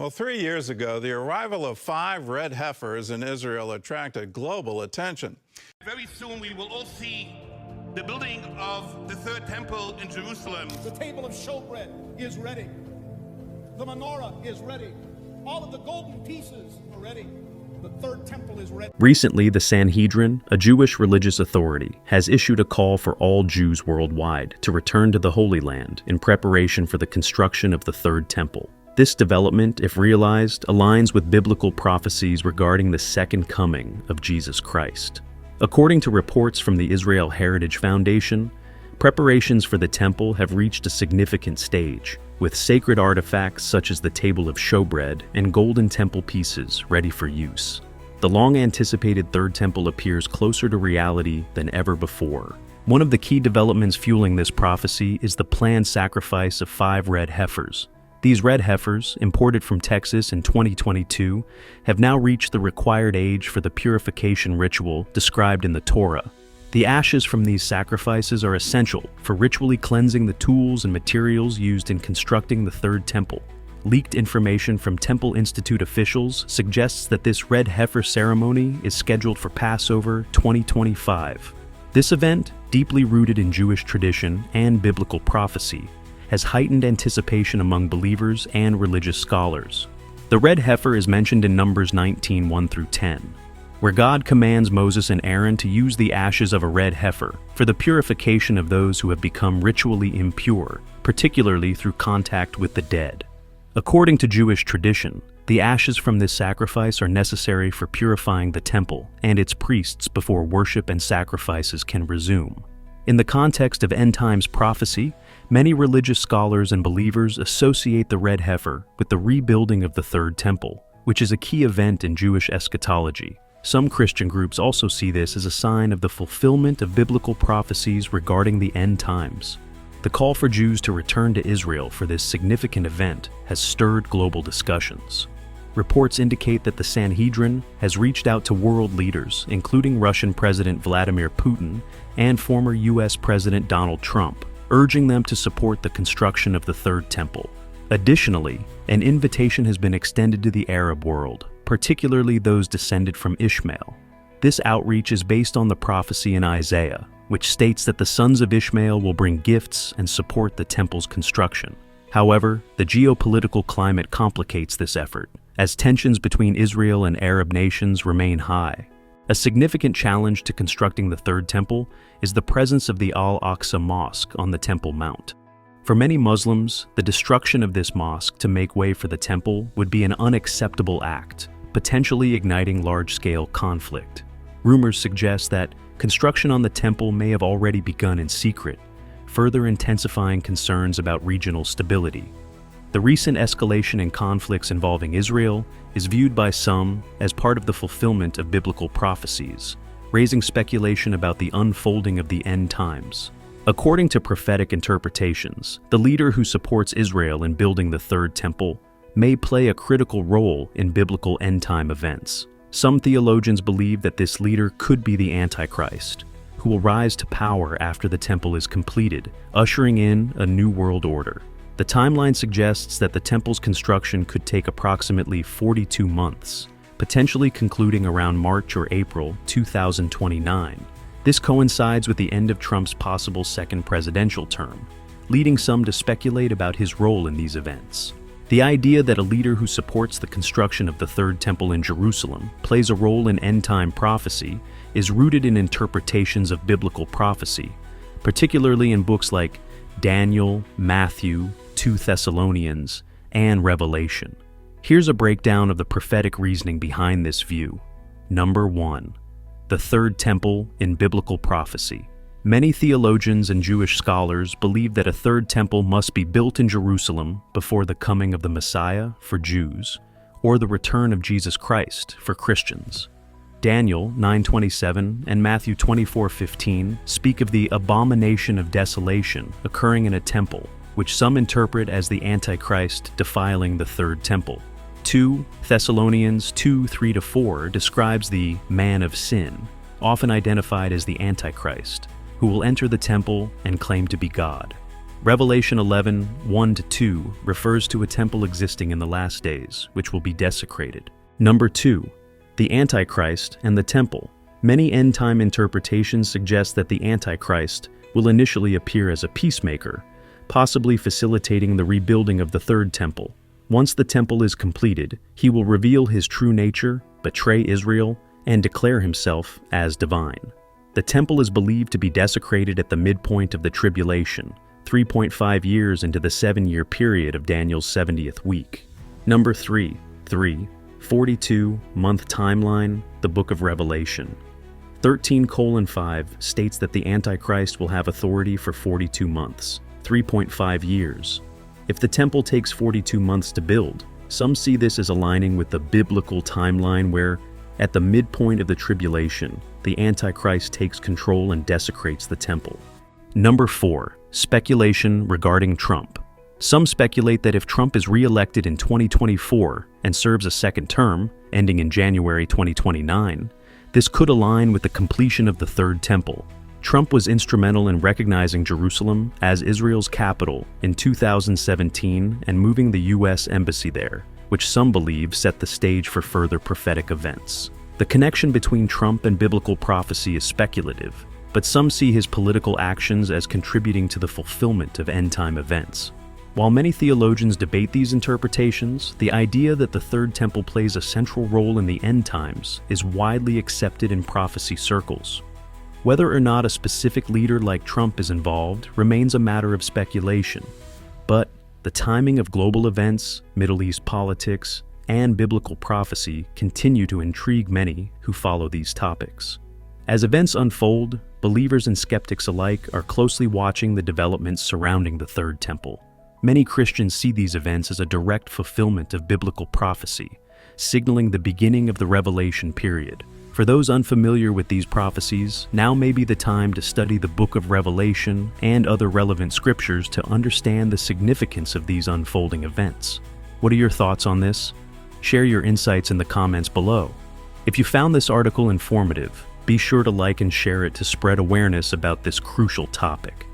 Well, 3 years ago, the arrival of 5 red heifers in Israel attracted global attention. Very soon we will all see the building of the third temple in Jerusalem. The table of showbread is ready. The menorah is ready. All of the golden pieces are ready. The third temple is ready. Recently, the Sanhedrin, a Jewish religious authority, has issued a call for all Jews worldwide to return to the Holy Land in preparation for the construction of the third temple. This development, if realized, aligns with biblical prophecies regarding the second coming of Jesus Christ. According to reports from the Israel Heritage Foundation, preparations for the temple have reached a significant stage, with sacred artifacts such as the table of showbread and golden temple pieces ready for use. The long-anticipated third temple appears closer to reality than ever before. One of the key developments fueling this prophecy is the planned sacrifice of 5 red heifers. These red heifers, imported from Texas in 2022, have now reached the required age for the purification ritual described in the Torah. The ashes from these sacrifices are essential for ritually cleansing the tools and materials used in constructing the third temple. Leaked information from Temple Institute officials suggests that this red heifer ceremony is scheduled for Passover 2025. This event, deeply rooted in Jewish tradition and biblical prophecy, has heightened anticipation among believers and religious scholars. The red heifer is mentioned in Numbers 19:1-10, where God commands Moses and Aaron to use the ashes of a red heifer for the purification of those who have become ritually impure, particularly through contact with the dead. According to Jewish tradition, the ashes from this sacrifice are necessary for purifying the temple and its priests before worship and sacrifices can resume. In the context of end times prophecy, many religious scholars and believers associate the red heifer with the rebuilding of the third temple, which is a key event in Jewish eschatology. Some Christian groups also see this as a sign of the fulfillment of biblical prophecies regarding the end times. The call for Jews to return to Israel for this significant event has stirred global discussions. Reports indicate that the Sanhedrin has reached out to world leaders, including Russian President Vladimir Putin and former U.S. President Donald Trump, urging them to support the construction of the third temple. Additionally, an invitation has been extended to the Arab world, particularly those descended from Ishmael. This outreach is based on the prophecy in Isaiah, which states that the sons of Ishmael will bring gifts and support the temple's construction. However, the geopolitical climate complicates this effort, as tensions between Israel and Arab nations remain high. A significant challenge to constructing the third temple is the presence of the Al-Aqsa Mosque on the Temple Mount. For many Muslims, the destruction of this mosque to make way for the temple would be an unacceptable act, potentially igniting large-scale conflict. Rumors suggest that construction on the temple may have already begun in secret, further intensifying concerns about regional stability. The recent escalation in conflicts involving Israel is viewed by some as part of the fulfillment of biblical prophecies, raising speculation about the unfolding of the end times. According to prophetic interpretations, the leader who supports Israel in building the third temple may play a critical role in biblical end-time events. Some theologians believe that this leader could be the Antichrist, who will rise to power after the temple is completed, ushering in a new world order. The timeline suggests that the temple's construction could take approximately 42 months, potentially concluding around March or April 2029. This coincides with the end of Trump's possible second presidential term, leading some to speculate about his role in these events. The idea that a leader who supports the construction of the third temple in Jerusalem plays a role in end-time prophecy is rooted in interpretations of biblical prophecy, particularly in books like Daniel, Matthew, 2 Thessalonians, and Revelation. Here's a breakdown of the prophetic reasoning behind this view. Number 1. The third temple in biblical prophecy. Many theologians and Jewish scholars believe that a third temple must be built in Jerusalem before the coming of the Messiah for Jews, or the return of Jesus Christ for Christians. Daniel 9:27 and Matthew 24:15 speak of the abomination of desolation occurring in a temple, which some interpret as the Antichrist defiling the third temple. 2 Thessalonians 2:3-4 describes the man of sin, often identified as the Antichrist, who will enter the temple and claim to be God. Revelation 11, 1-2 refers to a temple existing in the last days, which will be desecrated. Number 2. The Antichrist and the temple. Many end-time interpretations suggest that the Antichrist will initially appear as a peacemaker, possibly facilitating the rebuilding of the third temple. Once the temple is completed, he will reveal his true nature, betray Israel, and declare himself as divine. The temple is believed to be desecrated at the midpoint of the tribulation, 3.5 years into the 7-year period of Daniel's 70th week. Number 3. 42-month timeline, the Book of Revelation. 13:5 states that the Antichrist will have authority for 42 months, 3.5 years. If the temple takes 42 months to build, some see this as aligning with the biblical timeline where, at the midpoint of the tribulation, the Antichrist takes control and desecrates the temple. Number 4. Speculation regarding Trump. Some speculate that if Trump is re-elected in 2024 and serves a second term, ending in January 2029, this could align with the completion of the Third Temple. Trump was instrumental in recognizing Jerusalem as Israel's capital in 2017 and moving the U.S. embassy there, which some believe set the stage for further prophetic events. The connection between Trump and biblical prophecy is speculative, but some see his political actions as contributing to the fulfillment of end-time events. While many theologians debate these interpretations, the idea that the Third Temple plays a central role in the end times is widely accepted in prophecy circles. Whether or not a specific leader like Trump is involved remains a matter of speculation, but the timing of global events, Middle East politics, and biblical prophecy continue to intrigue many who follow these topics. As events unfold, believers and skeptics alike are closely watching the developments surrounding the Third Temple. Many Christians see these events as a direct fulfillment of biblical prophecy, signaling the beginning of the Revelation period. For those unfamiliar with these prophecies, now may be the time to study the book of Revelation and other relevant scriptures to understand the significance of these unfolding events. What are your thoughts on this? Share your insights in the comments below. If you found this article informative, be sure to like and share it to spread awareness about this crucial topic.